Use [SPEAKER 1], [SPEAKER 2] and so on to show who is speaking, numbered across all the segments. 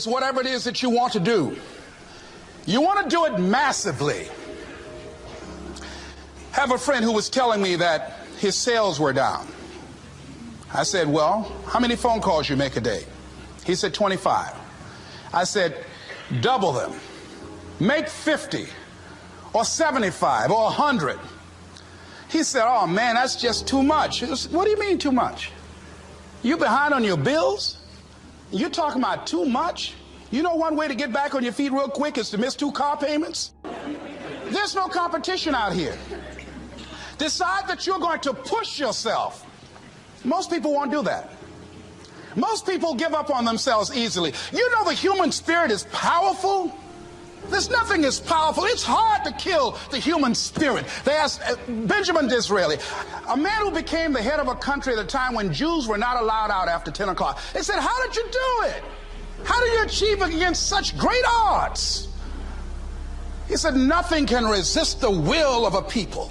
[SPEAKER 1] Whatever it is that you want to do, you want to do it massively. I have a friend who was telling me that his sales were down. I said, well, how many phone calls you make a day? He said 25. I said, double them. Make 50 or 75 or 100. He said, oh man, that's just too much. What do you mean too much? You behind on your bills? You're talking about too much? You know one way to get back on your feet real quick is to miss 2 car payments? There's no competition out here. Decide that you're going to push yourself. Most people won't do that. Most people give up on themselves easily. You know the human spirit is powerful. There's nothing as powerful. It's hard to kill the human spirit. They asked Benjamin Disraeli, a man who became the head of a country at a time when Jews were not allowed out after 10 o'clock. They said, how did you do it? How do you achieve it against such great odds? He said, nothing can resist the will of a people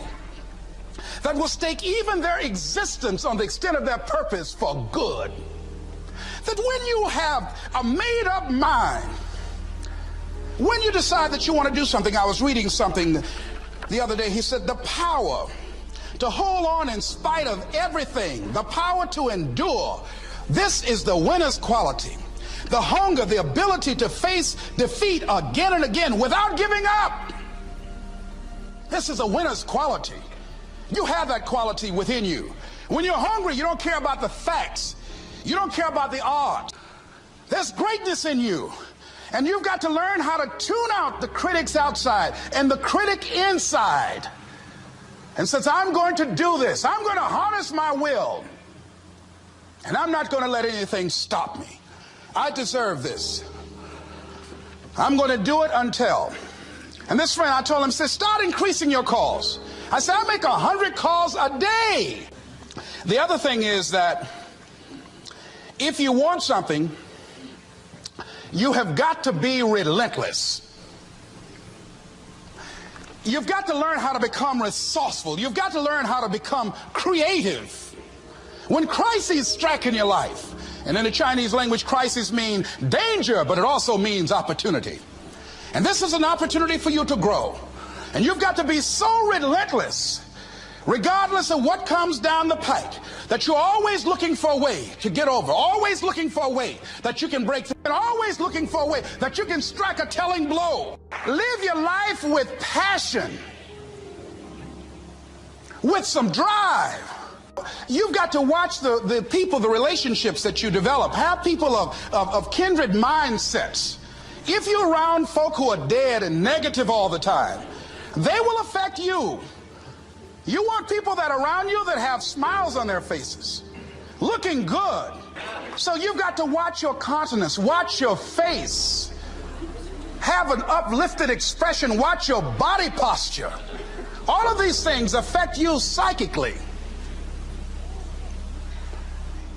[SPEAKER 1] that will stake even their existence on the extent of their purpose for good. That when you have a made-up mind, when you decide that you want to do something, I was reading something the other day, he said the power to hold on in spite of everything, the power to endure, this is the winner's quality. The hunger, the ability to face defeat again and again without giving up. This is a winner's quality. You have that quality within you. When you're hungry, you don't care about the facts. You don't care about the odds. There's greatness in you. And you've got to learn how to tune out the critics outside and the critic inside. And since I'm going to do this, I'm going to harness my will. And I'm not going to let anything stop me. I deserve this. I'm going to do it until. And this friend, I told him, said, start increasing your calls. I said, I make 100 calls a day. The other thing is that if you want something, you have got to be relentless. You've got to learn how to become resourceful. You've got to learn how to become creative. When crises strike in your life, and in the Chinese language, crises mean danger, but it also means opportunity. And this is an opportunity for you to grow. And you've got to be so relentless, regardless of what comes down the pike, that you're always looking for a way to get over, always looking for a way that you can break through, and always looking for a way that you can strike a telling blow. Live your life with passion, with some drive. You've got to watch the people, the relationships that you develop. Have people of kindred mindsets. If you're around folk who are dead and negative all the time, they will affect you. You want people that are around you that have smiles on their faces, looking good. So you've got to watch your countenance, watch your face, have an uplifted expression, watch your body posture. All of these things affect you psychically.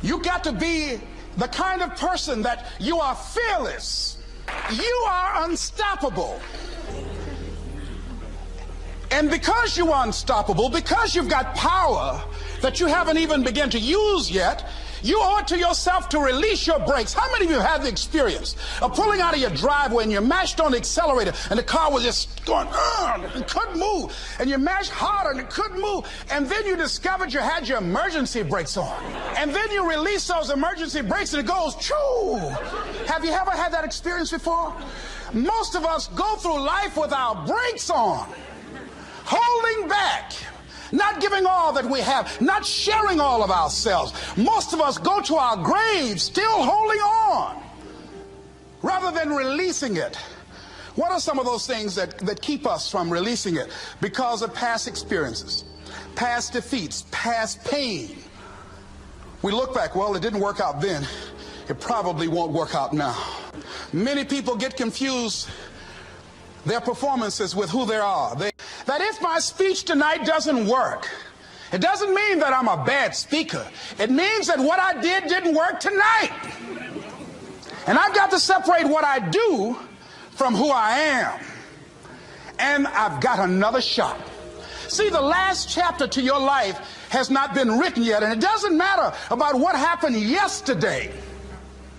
[SPEAKER 1] You got to be the kind of person that you are fearless. You are unstoppable. And because you are unstoppable, because you've got power that you haven't even begun to use yet, you owe it to yourself to release your brakes. How many of you have the experience of pulling out of your driveway and you mashed on the accelerator and the car was just going, and couldn't move, and you mashed harder and it couldn't move, and then you discovered you had your emergency brakes on, and then you release those emergency brakes and it goes, choo! Have you ever had that experience before? Most of us go through life with our brakes on, holding back, not giving all that we have, not sharing all of ourselves. Most of us go to our graves still holding on rather than releasing it. What are some of those things that keep us from releasing it? Because of past experiences, past defeats, past pain. We look back, well, it didn't work out then. It probably won't work out now. Many people get confused their performances with who they are. That if my speech tonight doesn't work, it doesn't mean that I'm a bad speaker. It means that what I did didn't work tonight. And I've got to separate what I do from who I am. And I've got another shot. See, the last chapter to your life has not been written yet, and it doesn't matter about what happened yesterday.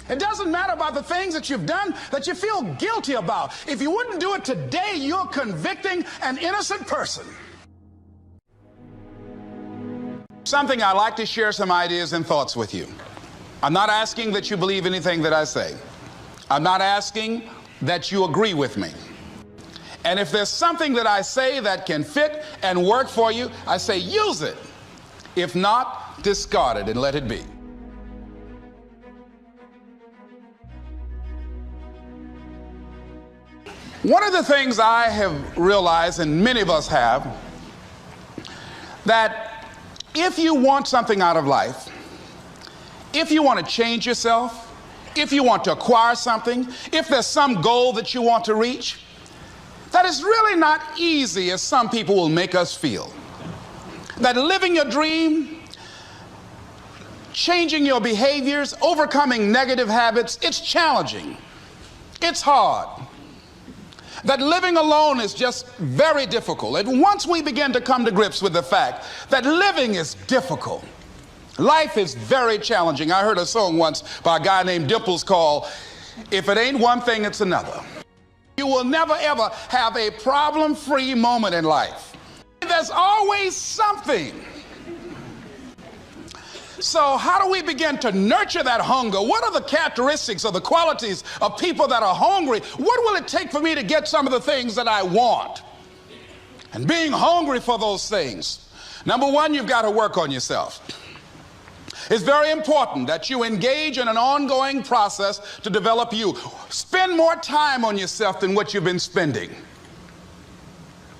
[SPEAKER 1] It doesn't matter about the things that you've done that you feel guilty about. If you wouldn't do it today, you're convicting an innocent person. Something I'd like to share some ideas and thoughts with you. I'm not asking that you believe anything that I say. I'm not asking that you agree with me. And if there's something that I say that can fit and work for you, I say use it. If not, discard it and let it be. One of the things I have realized, and many of us have, that if you want something out of life, if you want to change yourself, if you want to acquire something, if there's some goal that you want to reach, that is really not easy as some people will make us feel. That living your dream, changing your behaviors, overcoming negative habits, it's challenging. It's hard. That living alone is just very difficult. And once we begin to come to grips with the fact that living is difficult, life is very challenging. I heard a song once by a guy named Dimples called, "If it ain't one thing, it's another." You will never ever have a problem-free moment in life. There's always something. So how do we begin to nurture that hunger? What are the characteristics or the qualities of people that are hungry? What will it take for me to get some of the things that I want? And being hungry for those things, number one, you've got to work on yourself. It's very important that you engage in an ongoing process to develop you. Spend more time on yourself than what you've been spending.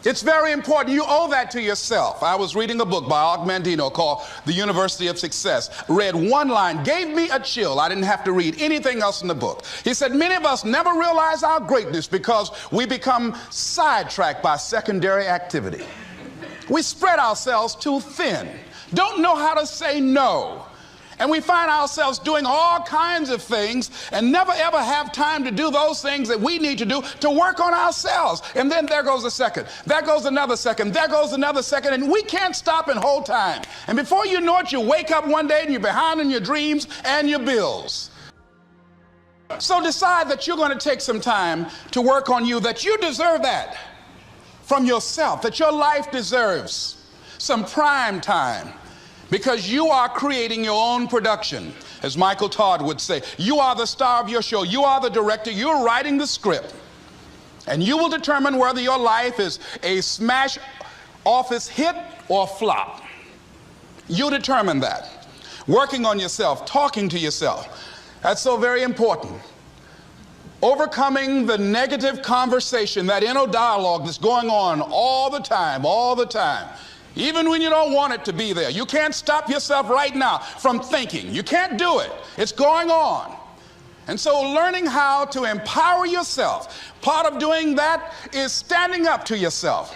[SPEAKER 1] It's very important. You owe that to yourself. I was reading a book by Og Mandino called The University of Success. Read one line, gave me a chill. I didn't have to read anything else in the book. He said, many of us never realize our greatness because we become sidetracked by secondary activity. We spread ourselves too thin, don't know how to say no. And we find ourselves doing all kinds of things and never ever have time to do those things that we need to do to work on ourselves. And then there goes a second, there goes another second, there goes another second, and we can't stop and hold time. And before you know it, you wake up one day and you're behind on your dreams and your bills. So decide that you're going to take some time to work on you, that you deserve that from yourself, that your life deserves some prime time. Because you are creating your own production. As Michael Todd would say, you are the star of your show. You are the director. You're writing the script. And you will determine whether your life is a smash office hit or flop. You determine that. Working on yourself, talking to yourself. That's so very important. Overcoming the negative conversation, that inner dialogue that's going on all the time, even when you don't want it to be there. You can't stop yourself right now from thinking. You can't do it. It's going on. And so learning how to empower yourself, part of doing that is standing up to yourself.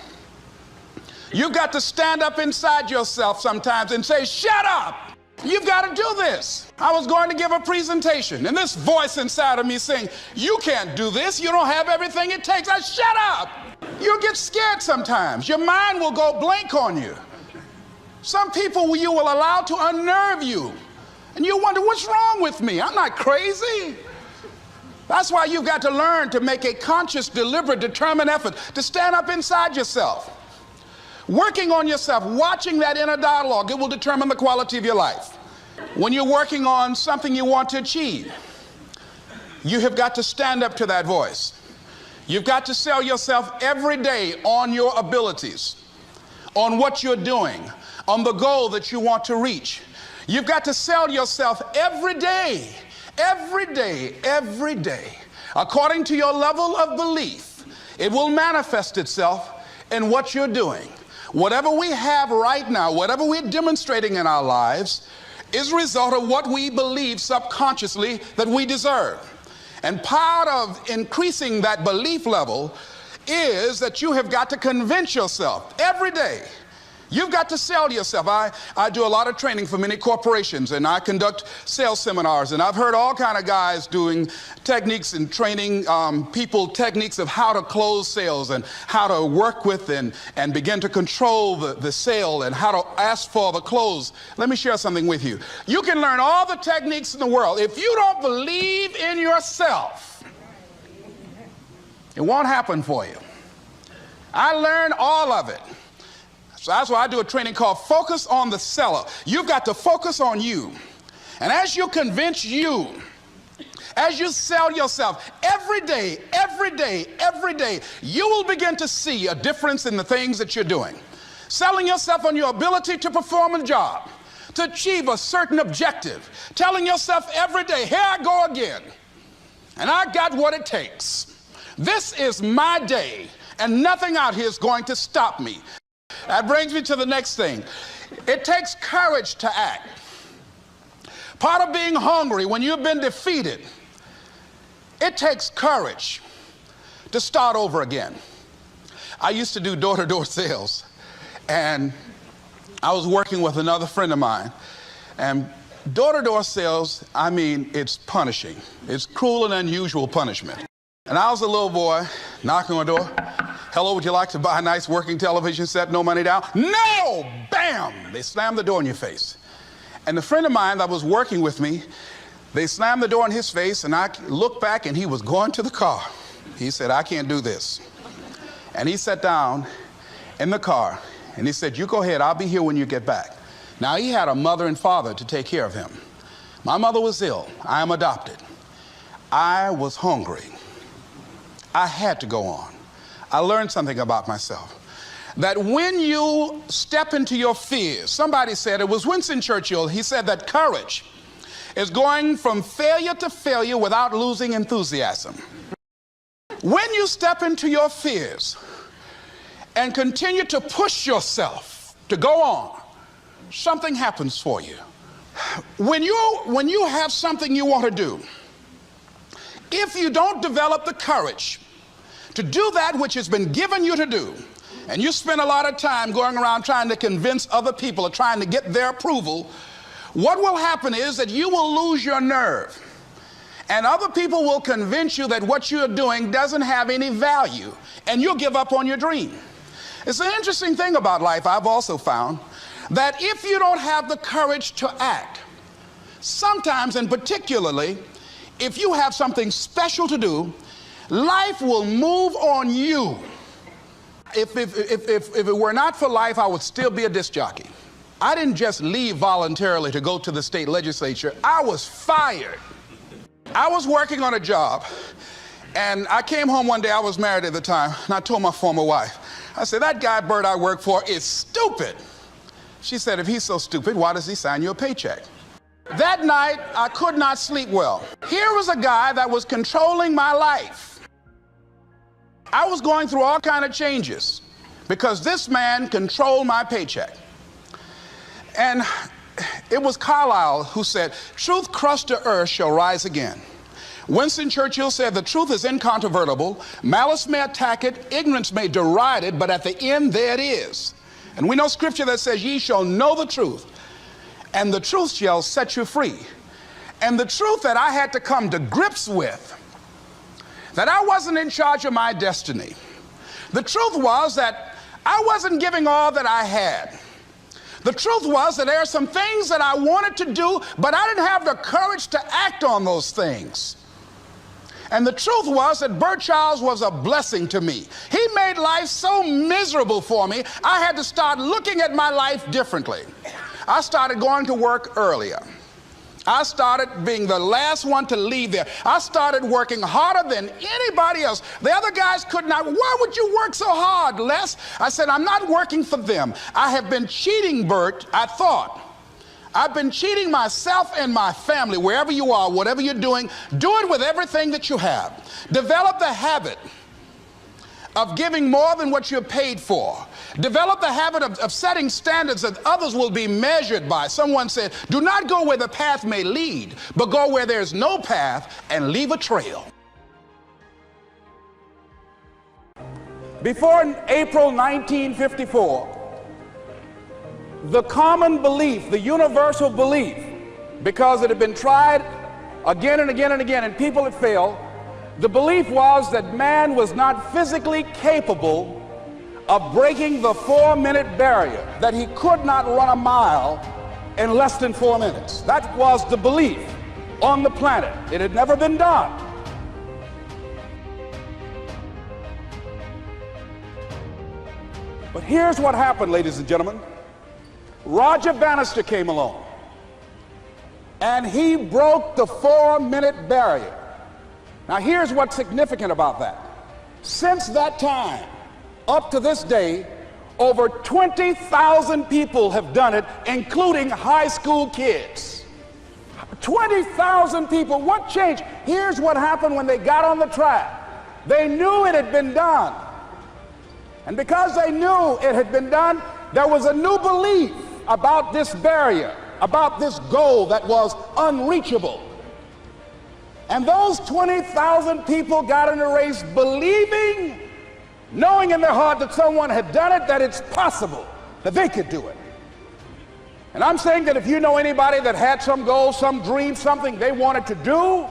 [SPEAKER 1] You've got to stand up inside yourself sometimes and say, shut up. You've got to do this. I was going to give a presentation, and this voice inside of me saying, you can't do this. You don't have everything it takes. I shut up. You'll get scared sometimes. Your mind will go blank on you. Some people you will allow to unnerve you. And you wonder, what's wrong with me? I'm not crazy. That's why you've got to learn to make a conscious, deliberate, determined effort to stand up inside yourself. Working on yourself, watching that inner dialogue, it will determine the quality of your life. When you're working on something you want to achieve, you have got to stand up to that voice. You've got to sell yourself every day on your abilities, on what you're doing, on the goal that you want to reach. You've got to sell yourself every day, according to your level of belief. It will manifest itself in what you're doing. Whatever we have right now, whatever we're demonstrating in our lives, is a result of what we believe subconsciously that we deserve. And part of increasing that belief level is that you have got to convince yourself every day You've got to sell yourself. I do a lot of training for many corporations, and I conduct sales seminars, and I've heard all kind of guys doing techniques and training people techniques of how to close sales and how to work with and begin to control the sale and how to ask for the close. Let me share something with you. You can learn all the techniques in the world. If you don't believe in yourself, it won't happen for you. I learned all of it. So that's why I do a training called Focus on the Seller. You've got to focus on you. And as you convince you, as you sell yourself every day, you will begin to see a difference in the things that you're doing. Selling yourself on your ability to perform a job, to achieve a certain objective. Telling yourself every day, here I go again. And I got what it takes. This is my day, and nothing out here is going to stop me. That brings me to the next thing. It takes courage to act. Part of being hungry when you've been defeated, it takes courage to start over again. I used to do door-to-door sales, and I was working with another friend of mine, and door-to-door sales, I mean, it's punishing. It's cruel and unusual punishment. And I was a little boy knocking on the door. Hello, would you like to buy a nice working television set? No money down? No! Bam! They slammed the door in your face. And the friend of mine that was working with me, they slammed the door in his face, and I looked back, and he was going to the car. He said, I can't do this. And he sat down in the car, and he said, you go ahead, I'll be here when you get back. Now, he had a mother and father to take care of him. My mother was ill. I am adopted. I was hungry. I had to go on. I learned something about myself. That when you step into your fears, somebody said, it was Winston Churchill, he said that courage is going from failure to failure without losing enthusiasm. When you step into your fears and continue to push yourself to go on, something happens for you. When you have something you want to do, if you don't develop the courage to do that which has been given you to do, and you spend a lot of time going around trying to convince other people or trying to get their approval, what will happen is that you will lose your nerve. And other people will convince you that what you're doing doesn't have any value, and you'll give up on your dream. It's an interesting thing about life, I've also found, that if you don't have the courage to act, sometimes, and particularly, if you have something special to do, life will move on you. If it were not for life, I would still be a disc jockey. I didn't just leave voluntarily to go to the state legislature. I was fired. I was working on a job, and I came home one day. I was married at the time, and I told my former wife, I said, that guy Bert I work for is stupid. She said, if he's so stupid, why does he sign you a paycheck? That night, I could not sleep well. Here was a guy that was controlling my life. I was going through all kinds of changes because this man controlled my paycheck. And it was Carlyle who said, truth crushed to earth shall rise again. Winston Churchill said, the truth is incontrovertible. Malice may attack it, ignorance may deride it, but at the end there it is. And we know scripture that says, ye shall know the truth, and the truth shall set you free. And the truth that I had to come to grips with, that I wasn't in charge of my destiny. The truth was that I wasn't giving all that I had. The truth was that there are some things that I wanted to do, but I didn't have the courage to act on those things. And the truth was that Bert Childs was a blessing to me. He made life so miserable for me, I had to start looking at my life differently. I started going to work earlier. I started being the last one to leave there. I started working harder than anybody else. The other guys could not. Why would you work so hard, Les? I said, I'm not working for them. I have been cheating, Bert, I thought. I've been cheating myself and my family. Wherever you are, whatever you're doing, do it with everything that you have. Develop the habit of giving more than what you're paid for. Develop the habit of setting standards that others will be measured by. Someone said, do not go where the path may lead, but go where there's no path and leave a trail. Before April 1954, The common belief, the universal belief, because it had been tried again and again and again, and people had failed, the belief was that man was not physically capable of breaking the 4-minute barrier, that he could not run a mile in less than 4 minutes. That was the belief on the planet. It had never been done. But here's what happened, ladies and gentlemen. Roger Bannister came along, and he broke the 4-minute barrier. Now here's what's significant about that. Since that time, up to this day, over 20,000 people have done it, including high school kids. 20,000 people. What changed? Here's what happened when they got on the track. They knew it had been done. And because they knew it had been done, there was a new belief about this barrier, about this goal that was unreachable. And those 20,000 people got in the race believing, knowing in their heart that someone had done it, that it's possible, that they could do it. And I'm saying that if you know anybody that had some goal, some dream, something they wanted to do,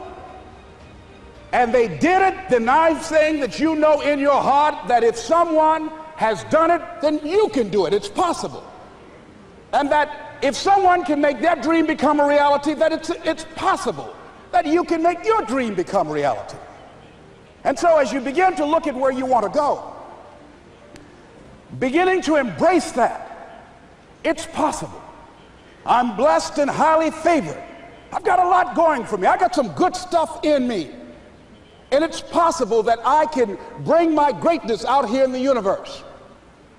[SPEAKER 1] and they did it, then I'm saying that you know in your heart that if someone has done it, then you can do it. It's possible. And that if someone can make their dream become a reality, that it's possible that you can make your dream become reality. And so as you begin to look at where you want to go, beginning to embrace that, it's possible. I'm blessed and highly favored. I've got a lot going for me. I got some good stuff in me. And it's possible that I can bring my greatness out here in the universe.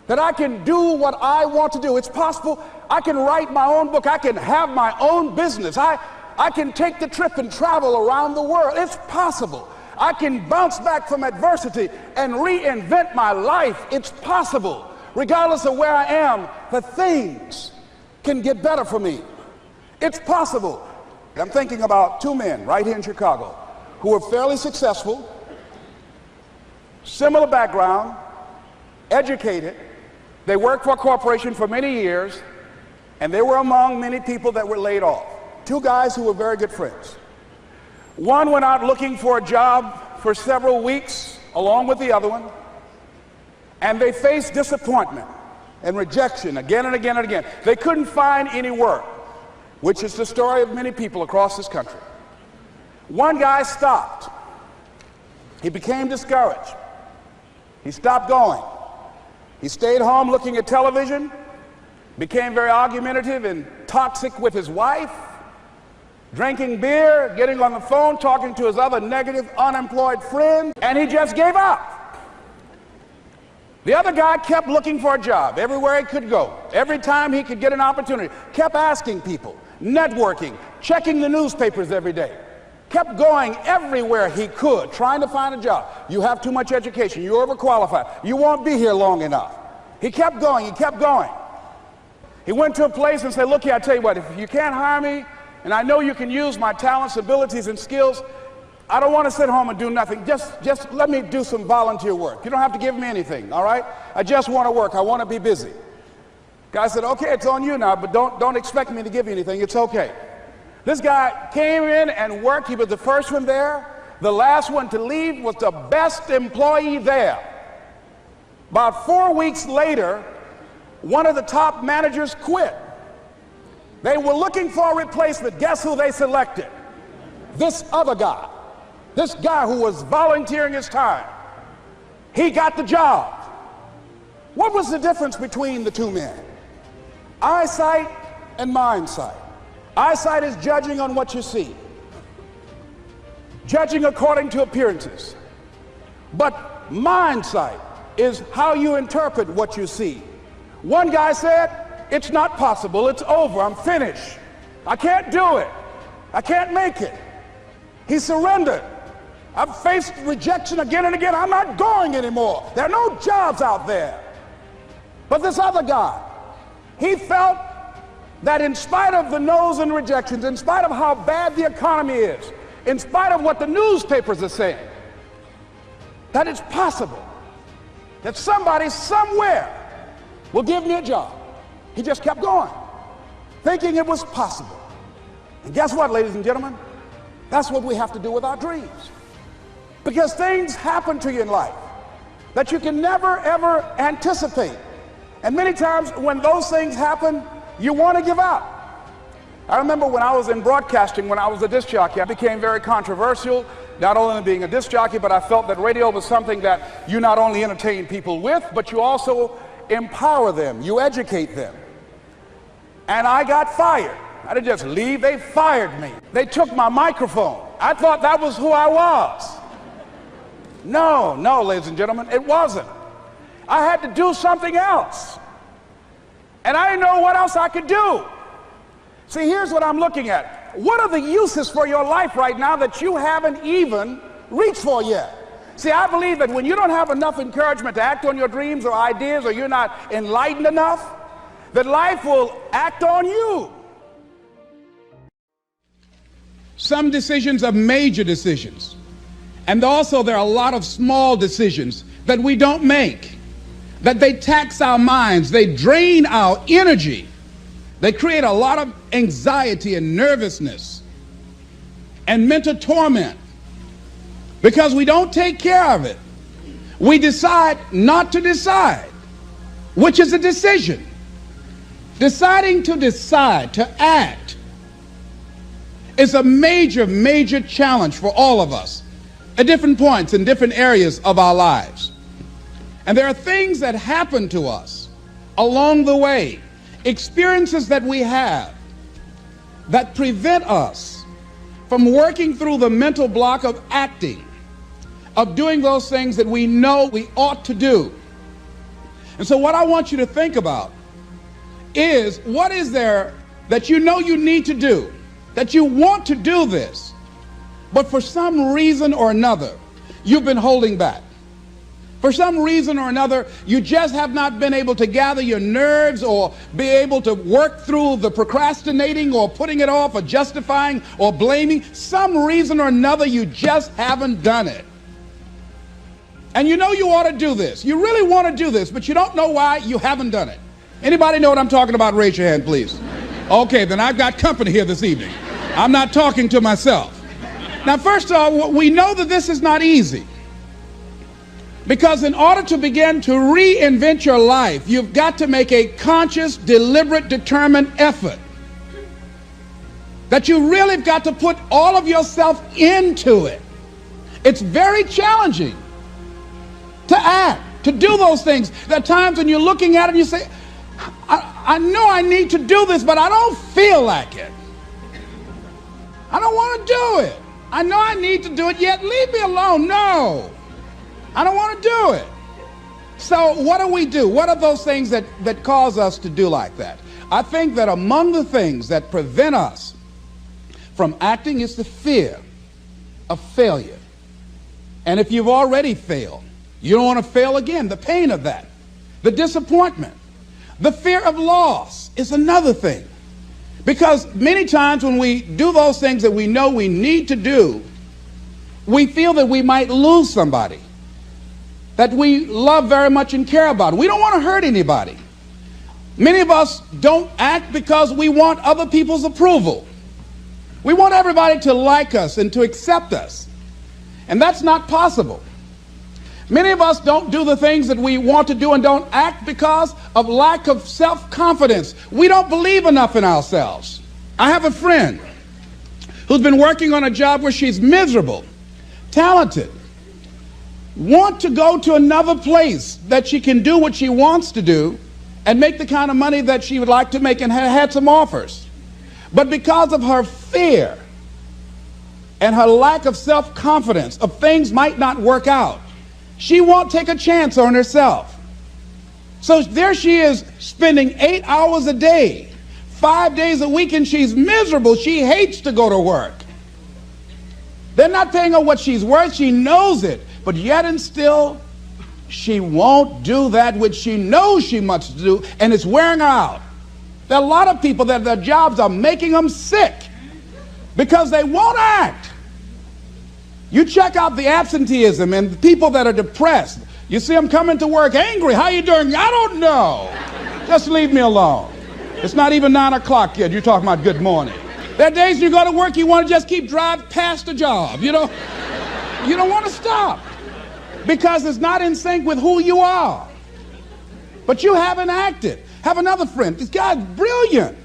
[SPEAKER 1] That I can do what I want to do. It's possible I can write my own book. I can have my own business. I can take the trip and travel around the world. It's possible. I can bounce back from adversity and reinvent my life. It's possible. Regardless of where I am, the things can get better for me. It's possible. I'm thinking about two men right here in Chicago who were fairly successful, similar background, educated. They worked for a corporation for many years, and they were among many people that were laid off. Two guys who were very good friends. One went out looking for a job for several weeks along with the other one, and they faced disappointment and rejection again and again and again. They couldn't find any work, which is the story of many people across this country. One guy stopped. He became discouraged. He stopped going. He stayed home looking at television, became very argumentative and toxic with his wife, drinking beer, getting on the phone, talking to his other negative, unemployed friends, and he just gave up. The other guy kept looking for a job everywhere he could go. Every time he could get an opportunity, kept asking people, networking, checking the newspapers every day. Kept going everywhere he could, trying to find a job. You have too much education. You're overqualified. You won't be here long enough. He kept going. He kept going. He went to a place and said, look here, I tell you what, if you can't hire me, and I know you can use my talents, abilities, and skills, I don't want to sit home and do nothing. Just let me do some volunteer work. You don't have to give me anything, all right? I just want to work. I want to be busy. Guy said, okay, it's on you now, but don't expect me to give you anything. It's okay. This guy came in and worked. He was the first one there. The last one to leave was the best employee there. About 4 weeks later, one of the top managers quit. They were looking for a replacement. Guess who they selected? This other guy. This guy who was volunteering his time. He got the job. What was the difference between the two men? Eyesight and mindsight. Eyesight is judging on what you see, judging according to appearances. But mindsight is how you interpret what you see. One guy said, it's not possible, it's over, I'm finished. I can't do it. I can't make it. He surrendered. I've faced rejection again and again. I'm not going anymore. There are no jobs out there. But this other guy, he felt that in spite of the no's and rejections, in spite of how bad the economy is, in spite of what the newspapers are saying, that it's possible that somebody somewhere will give me a job. He just kept going, thinking it was possible. And guess what, ladies and gentlemen? That's what we have to do with our dreams. Because things happen to you in life that you can never, ever anticipate. And many times when those things happen, you want to give up. I remember when I was in broadcasting, when I was a disc jockey, I became very controversial, not only being a disc jockey, but I felt that radio was something that you not only entertain people with, but you also empower them, you educate them. And I got fired. I didn't just leave, they fired me. They took my microphone. I thought that was who I was. No, ladies and gentlemen, it wasn't. I had to do something else. And I didn't know what else I could do. See, here's what I'm looking at. What are the uses for your life right now that you haven't even reached for yet? See, I believe that when you don't have enough encouragement to act on your dreams or ideas, or you're not enlightened enough, that life will act on you. Some decisions are major decisions. And also there are a lot of small decisions that we don't make, that they tax our minds, they drain our energy, they create a lot of anxiety and nervousness and mental torment because we don't take care of it. We decide not to decide, which is a decision. Deciding to decide, to act, is a major, major challenge for all of us at different points in different areas of our lives. And there are things that happen to us along the way, experiences that we have that prevent us from working through the mental block of acting, of doing those things that we know we ought to do. And so what I want you to think about is, what is there that you know you need to do, that you want to do this, but for some reason or another, you've been holding back. For some reason or another, you just have not been able to gather your nerves or be able to work through the procrastinating or putting it off or justifying or blaming. Some reason or another, you just haven't done it. And you know you ought to do this. You really want to do this, but you don't know why you haven't done it. Anybody know what I'm talking about? Raise your hand, please. Okay, then I've got company here this evening. I'm not talking to myself. Now, first of all, we know that this is not easy. Because in order to begin to reinvent your life, you've got to make a conscious, deliberate, determined effort. That you really have got to put all of yourself into it. It's very challenging to act, to do those things. There are times when you're looking at it and you say, I know I need to do this, but I don't feel like it. I don't want to do it. I know I need to do it, yet leave me alone. No, I don't want to do it. So what do we do? What are those things that cause us to do like that? I think that among the things that prevent us from acting is the fear of failure. And if you've already failed, you don't want to fail again. The pain of that, the disappointment, the fear of loss is another thing. Because many times when we do those things that we know we need to do, we feel that we might lose somebody that we love very much and care about. We don't want to hurt anybody. Many of us don't act because we want other people's approval. We want everybody to like us and to accept us. And that's not possible. Many of us don't do the things that we want to do and don't act because of lack of self-confidence. We don't believe enough in ourselves. I have a friend who's been working on a job where she's miserable, talented, want to go to another place that she can do what she wants to do and make the kind of money that she would like to make, and had some offers. But because of her fear and her lack of self-confidence of things might not work out, she won't take a chance on herself. So there she is, spending 8 hours a day, 5 days a week, and she's miserable. She hates to go to work. They're not paying her what she's worth. She knows it. But yet and still, she won't do that which she knows she must do, and it's wearing her out. There are a lot of people that their jobs are making them sick because they won't act. You check out the absenteeism and the people that are depressed. You see them coming to work angry. How you doing? I don't know. Just leave me alone. It's not even 9 o'clock yet. You're talking about good morning. There are days you go to work, you want to just keep driving past the job. You don't want to stop because it's not in sync with who you are. But you haven't acted. Have another friend. This guy's brilliant.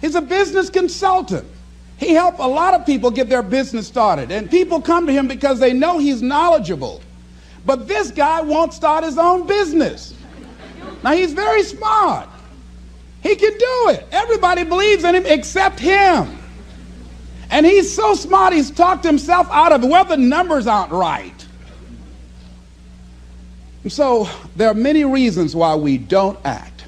[SPEAKER 1] He's a business consultant. He helped a lot of people get their business started. And people come to him because they know he's knowledgeable. But this guy won't start his own business. Now, he's very smart. He can do it. Everybody believes in him except him. And he's so smart, he's talked himself out of it. Well, the numbers aren't right. And so there are many reasons why we don't act.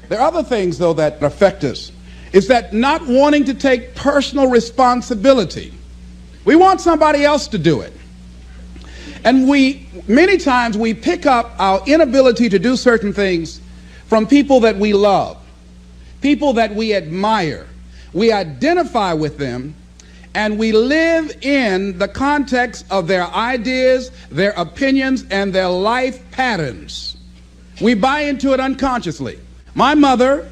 [SPEAKER 1] There are other things, though, that affect us. Is that not wanting to take personal responsibility. We want somebody else to do it. And many times we pick up our inability to do certain things from people that we love, people that we admire. We identify with them, and we live in the context of their ideas, their opinions, and their life patterns. We buy into it unconsciously. My mother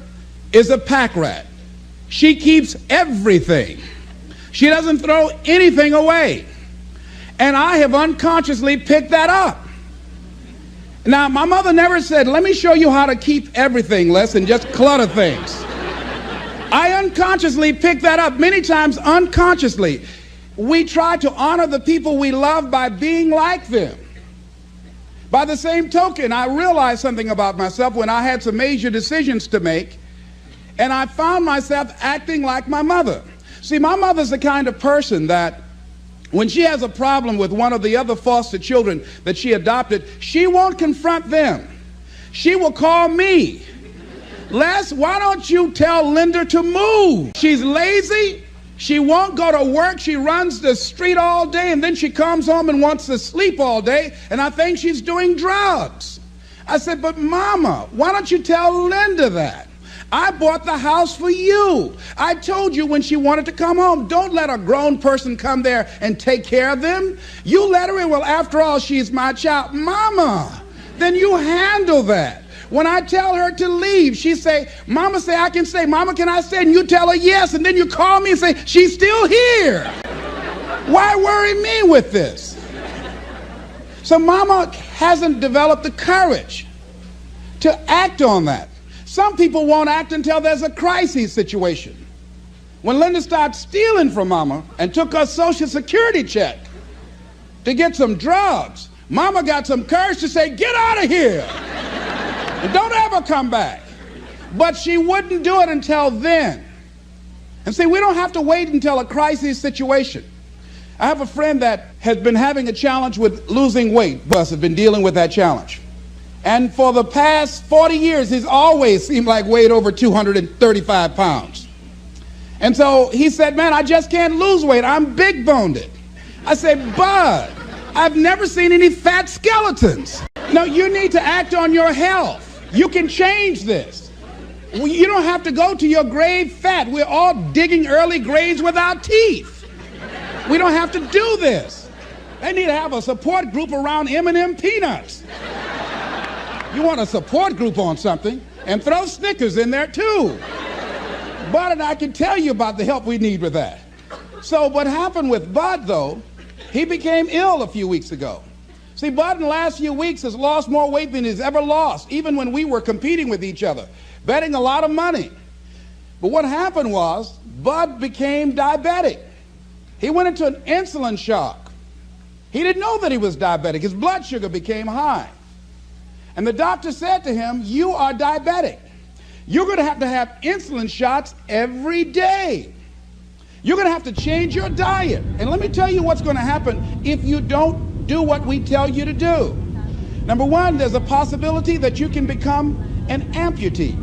[SPEAKER 1] is a pack rat. She keeps everything. She doesn't throw anything away. And I have unconsciously picked that up. Now, my mother never said, let me show you how to keep everything, Les, and just clutter things. I unconsciously picked that up, many times unconsciously. We try to honor the people we love by being like them. By the same token, I realized something about myself when I had some major decisions to make, and I found myself acting like my mother. See, my mother's the kind of person that when she has a problem with one of the other foster children that she adopted, she won't confront them. She will call me. Les, why don't you tell Linda to move? She's lazy. She won't go to work. She runs the street all day, and then she comes home and wants to sleep all day, and I think she's doing drugs. I said, but Mama, why don't you tell Linda that? I bought the house for you. I told you when she wanted to come home, don't let a grown person come there and take care of them. You let her in. Well, after all, she's my child. Mama, then you handle that. When I tell her to leave, she say, Mama say I can stay. Mama, can I stay? And you tell her yes, and then you call me and say, she's still here. Why worry me with this? So Mama hasn't developed the courage to act on that. Some people won't act until there's a crisis situation. When Linda started stealing from Mama and took her Social Security check to get some drugs, Mama got some courage to say, get out of here and don't ever come back. But she wouldn't do it until then. And see, we don't have to wait until a crisis situation. I have a friend that has been having a challenge with losing weight. Bus has been dealing with that challenge. And for the past 40 years, he's always seemed like weighed over 235 pounds. And so he said, man, I just can't lose weight. I'm big-boned. I said, Bud, I've never seen any fat skeletons. No, you need to act on your health. You can change this. You don't have to go to your grave fat. We're all digging early graves with our teeth. We don't have to do this. They need to have a support group around M&M peanuts. You want a support group on something, and throw Snickers in there too. Bud and I can tell you about the help we need with that. So what happened with Bud, though, he became ill a few weeks ago. See, Bud in the last few weeks has lost more weight than he's ever lost, even when we were competing with each other, betting a lot of money. But what happened was, Bud became diabetic. He went into an insulin shock. He didn't know that he was diabetic. His blood sugar became high. And the doctor said to him, you are diabetic. You're going to have insulin shots every day. You're going to have to change your diet. And let me tell you what's going to happen if you don't do what we tell you to do. Number one, there's a possibility that you can become an amputee.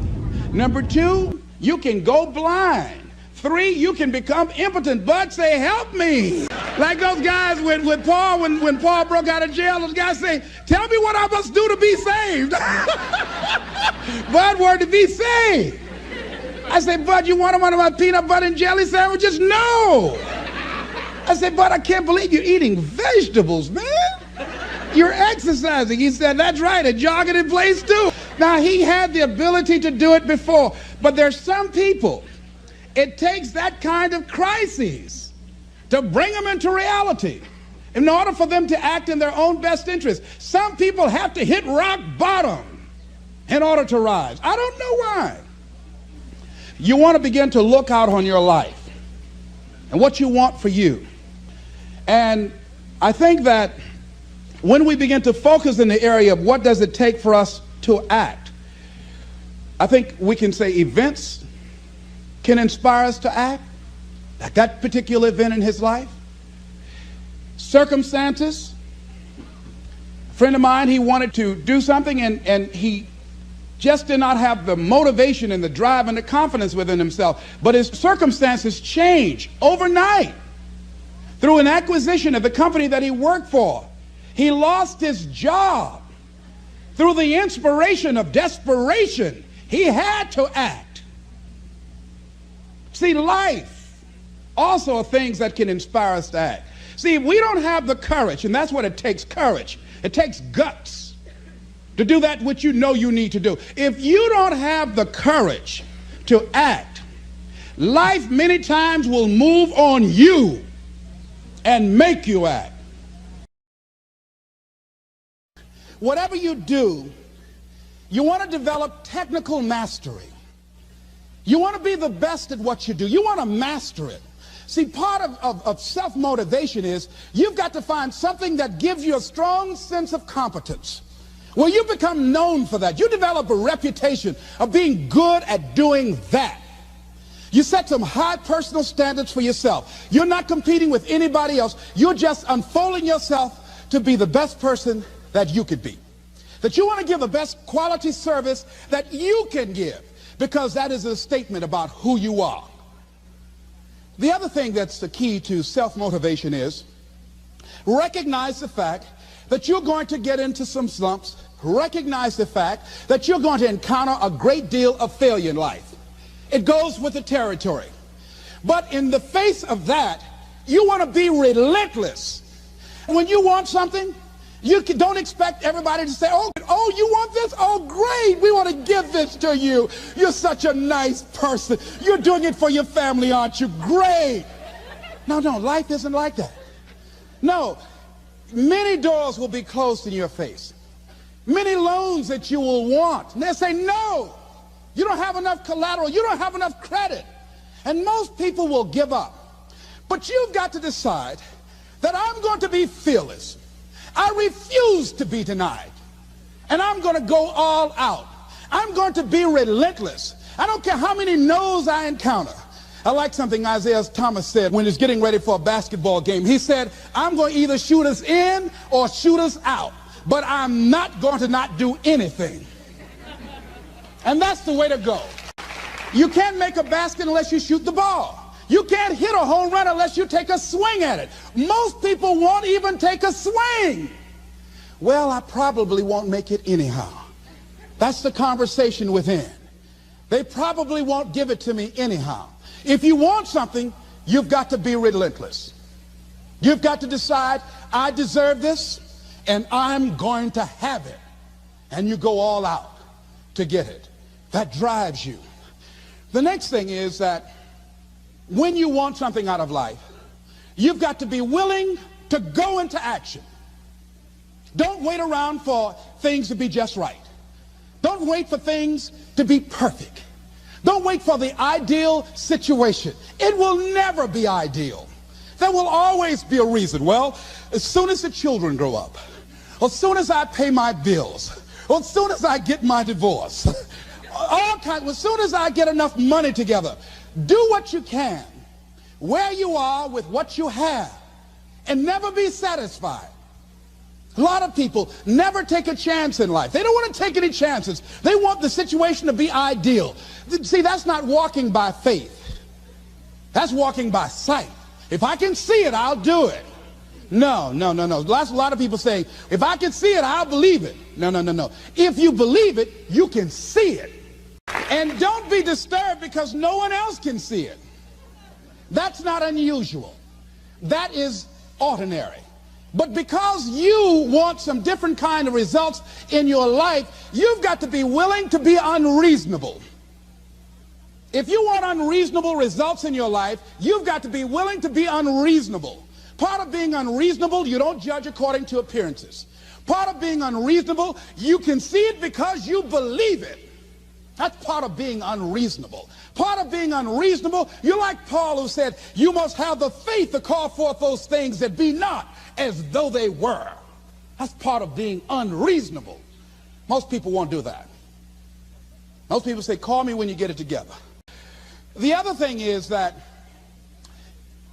[SPEAKER 1] Number two, you can go blind. 3, you can become impotent. Bud say, help me. Like those guys with Paul, when Paul broke out of jail, those guys say, tell me what I must do to be saved. Bud wanted to be saved. I say, Bud, you want one of my peanut butter and jelly sandwiches? No. I said, Bud, I can't believe you're eating vegetables, man. You're exercising. He said, that's right, and jogging in place too. Now, he had the ability to do it before, but there's some people, it takes that kind of crises to bring them into reality in order for them to act in their own best interest. Some people have to hit rock bottom in order to rise. I don't know why. You want to begin to look out on your life and what you want for you. And I think that when we begin to focus in the area of what does it take for us to act, I think we can say events can inspire us to act, like that particular event in his life. Circumstances. A friend of mine, he wanted to do something and he just did not have the motivation and the drive and the confidence within himself. But his circumstances changed overnight through an acquisition of the company that he worked for. He lost his job. Through the inspiration of desperation, he had to act. See, life also are things that can inspire us to act. See, if we don't have the courage, and that's what it takes, courage. It takes guts to do that which you know you need to do. If you don't have the courage to act, life many times will move on you and make you act. Whatever you do, you want to develop technical mastery. You want to be the best at what you do. You want to master it. See, part of self-motivation is you've got to find something that gives you a strong sense of competence. Well, you become known for that. You develop a reputation of being good at doing that. You set some high personal standards for yourself. You're not competing with anybody else. You're just unfolding yourself to be the best person that you could be. That you want to give the best quality service that you can give, because that is a statement about who you are. The other thing that's the key to self-motivation is recognize the fact that you're going to get into some slumps. Recognize the fact that you're going to encounter a great deal of failure in life. It goes with the territory. But in the face of that, you want to be relentless. When you want something, you don't expect everybody to say, oh, you want this? Oh, great. We want to give this to you. You're such a nice person. You're doing it for your family, aren't you? Great. No, life isn't like that. No, many doors will be closed in your face. Many loans that you will want. And they'll say, no, you don't have enough collateral. You don't have enough credit. And most people will give up. But you've got to decide that I'm going to be fearless. I refuse to be denied. And I'm going to go all out. I'm going to be relentless. I don't care how many no's I encounter. I like something Isaiah Thomas said when he was getting ready for a basketball game. He said, I'm going to either shoot us in or shoot us out. But I'm not going to not do anything. And that's the way to go. You can't make a basket unless you shoot the ball. You can't hit a home run unless you take a swing at it. Most people won't even take a swing. Well, I probably won't make it anyhow. That's the conversation within. They probably won't give it to me anyhow. If you want something, you've got to be relentless. You've got to decide, I deserve this, and I'm going to have it. And you go all out to get it. That drives you. The next thing is that when you want something out of life, you've got to be willing to go into action. Don't wait around for things to be just right. Don't wait for things to be perfect. Don't wait for the ideal situation. It will never be ideal. There will always be a reason. Well, as soon as the children grow up, as soon as I pay my bills, or as soon as I get my divorce, as soon as I get enough money together, do what you can, where you are with what you have, and never be satisfied. A lot of people never take a chance in life. They don't want to take any chances. They want the situation to be ideal. See, that's not walking by faith. That's walking by sight. If I can see it, I'll do it. No. That's a lot of people saying, if I can see it, I'll believe it. No. If you believe it, you can see it. And don't be disturbed because no one else can see it. That's not unusual. That is ordinary. But because you want some different kind of results in your life, you've got to be willing to be unreasonable. If you want unreasonable results in your life, you've got to be willing to be unreasonable. Part of being unreasonable, you don't judge according to appearances. Part of being unreasonable, you can see it because you believe it. That's part of being unreasonable. Part of being unreasonable, you're like Paul, who said, you must have the faith to call forth those things that be not as though they were. That's part of being unreasonable. Most people won't do that. Most people say, call me when you get it together. The other thing is that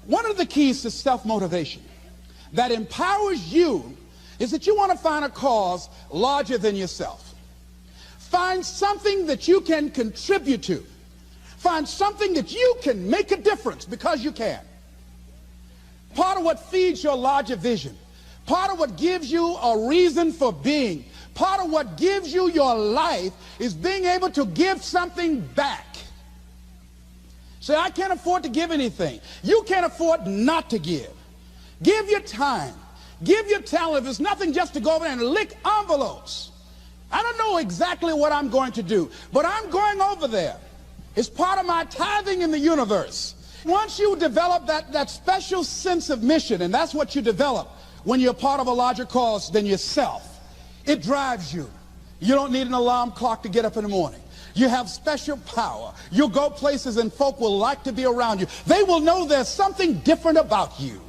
[SPEAKER 1] one of the keys to self-motivation that empowers you is that you want to find a cause larger than yourself. Find something that you can contribute to. Find something that you can make a difference because you can. Part of what feeds your larger vision, part of what gives you a reason for being, part of what gives you your life is being able to give something back. Say, I can't afford to give anything. You can't afford not to give. Give your time. Give your talent. If it's nothing just to go over there and lick envelopes. I don't know exactly what I'm going to do, but I'm going over there. It's part of my tithing in the universe. Once you develop that special sense of mission, and that's what you develop when you're part of a larger cause than yourself, it drives you. You don't need an alarm clock to get up in the morning. You have special power. You'll go places and folk will like to be around you. They will know there's something different about you.